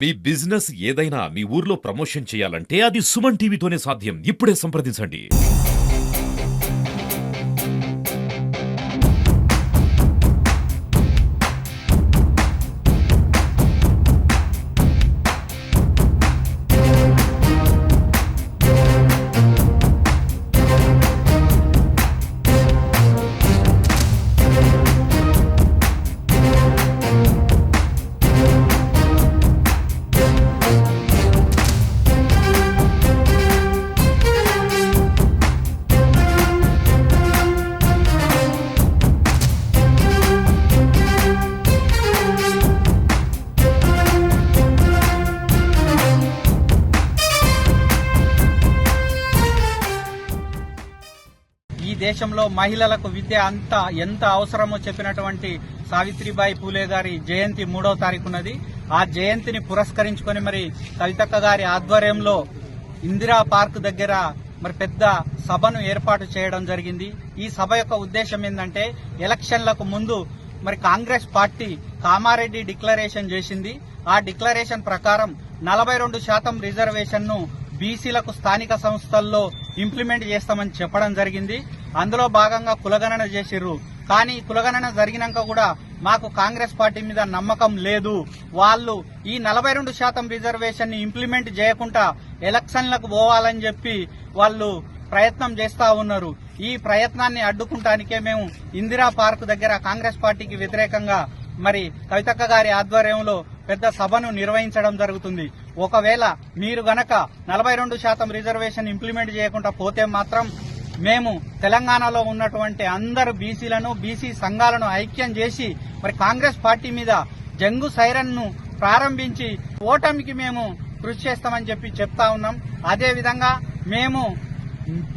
మీ business ఏదైనా మీ ఊర్లో promotion చేయాలంటే అది సుమన్ టీవీతోనే సాధ్యం. ఇప్పుడే సంప్రదించండి. ఈ దేశంలో మహిళలకు విద్య ఎంత అవసరమో చెప్పినటువంటి సావిత్రిబాయి పూలే గారి జయంతి 3వ తారీఖున్నది. ఆ జయంతిని పురస్కరించుకొని మరి కవితక్క గారి ఆధ్వర్యంలో ఇందిరా పార్క్ దగ్గర మరి పెద్ద సభను ఏర్పాటు చేయడం జరిగింది. ఈ సభ యొక్క ఉద్దేశం ఏంటంటే ఎలక్షన్లకు ముందు మరి కాంగ్రెస్ పార్టీ కామారెడ్డి డిక్లరేషన్ చేసింది. ఆ డిక్లరేషన్ ప్రకారం 42% రిజర్వేషన్ ను బీసీలకు స్థానిక సంస్థల్లో ఇంప్లిమెంట్ చేస్తామని చెప్పడం జరిగింది. అందులో భాగంగా కులగణన చేసిర్రు. కానీ కులగణన జరిగినాక కూడా మాకు కాంగ్రెస్ పార్టీ మీద నమ్మకం లేదు. వాళ్ళు ఈ 42% రిజర్వేషన్ ని ఇంప్లిమెంట్ చేయకుండా ఎలక్షన్లకు పోవాలని చెప్పి వాళ్ళు ప్రయత్నం చేస్తా ఉన్నారు. ఈ ప్రయత్నాన్ని అడ్డుకుంటానికే మేము ఇందిరా పార్క్ దగ్గర కాంగ్రెస్ పార్టీకి వ్యతిరేకంగా మరి కవితక్క గారి ఆధ్వర్యంలో పెద్ద సభను నిర్వహించడం జరుగుతుంది. ఒకవేళ మీరు గనక 42% రిజర్వేషన్ ఇంప్లిమెంట్ చేయకుండా పోతే మాత్రం మేము తెలంగాణలో ఉన్నటువంటి అందరు బీసీలను బీసీ సంఘాలను ఐక్యం చేసి మరి కాంగ్రెస్ పార్టీ మీద జంగు సైరన్ ను ప్రారంభించి ఓటమికి మేము కృషి చేస్తామని చెప్పి చెప్తా ఉన్నాం. అదే విధంగా మేము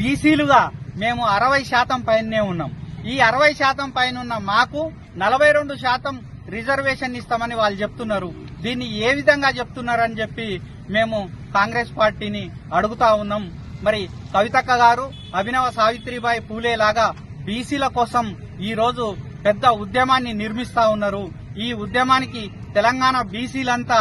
బీసీలుగా మేము 60% పైనే ఉన్నాం. ఈ 60% పైన ఉన్న మాకు 42% రిజర్వేషన్ ఇస్తామని వాళ్ళు చెప్తున్నారు. దీన్ని ఏ విధంగా చెప్తున్నారని చెప్పి మేము కాంగ్రెస్ పార్టీని అడుగుతా ఉన్నాం. మరి కవితక్క గారు అభినవ సావిత్రిబాయి పూలే లాగా బీసీల కోసం ఈ రోజు పెద్ద ఉద్యమాన్ని నిర్మిస్తా ఉన్నారు. ఈ ఉద్యమానికి తెలంగాణ బీసీలంతా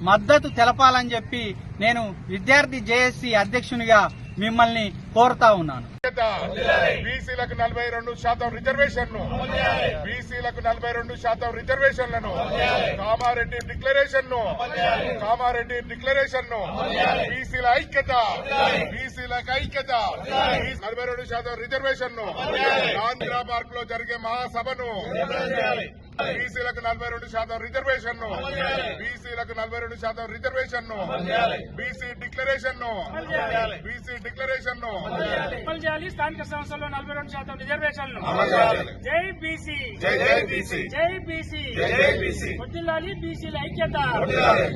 మద్దతు తెలపాలని చెప్పి నేను విద్యార్థి జేఏసీ అధ్యక్షునిగా మిమ్మల్ని కోరుతా ఉన్నాను. బీసీలకు 42% రిజర్వేషన్ను బీసీలకు 42% రిజర్వేషన్లను కామారెడ్డి డిక్లరేషన్ను బీసీల ఐక్యత బీసీలకు ఐక్యత 42% రిజర్వేషన్ను ఆంధ్ర పార్క్ లో జరిగే మహాసభను బీసీలకు 42% రిజర్వేషన్ను బీసీలకు 42% రిజర్వేషన్ను బీసీ డిక్లరేషన్ను అమలు చేయాలి. స్థానిక సంస్థల్లో 42% రిజర్వేషన్లు. జై బీసీ, జై బీసీ, వద్దిల్లాలి బీసీల ఐక్యత,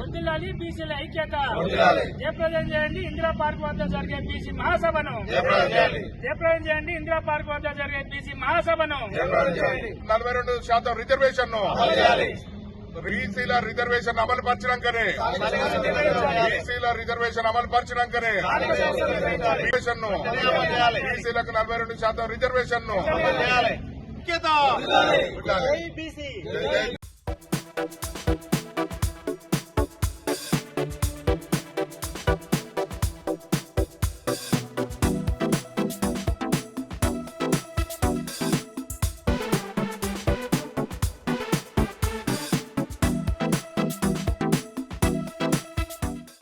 వద్దిల్లాలి బీసీల ఐక్యత. జయప్రదం చేయండి ఇందిరా పార్క్ వద్ద జరిగే బీసీ మహాసభను. జయప్రదం చేయండి ఇందిరా పార్క్ వద్ద జరిగే బీసీ మహాసభను. 42% రిజర్వేషన్ బీసీల రిజర్వేషన్ అమలు పరిచినాకనే బీసీలకు 42% రిజర్వేషన్ ను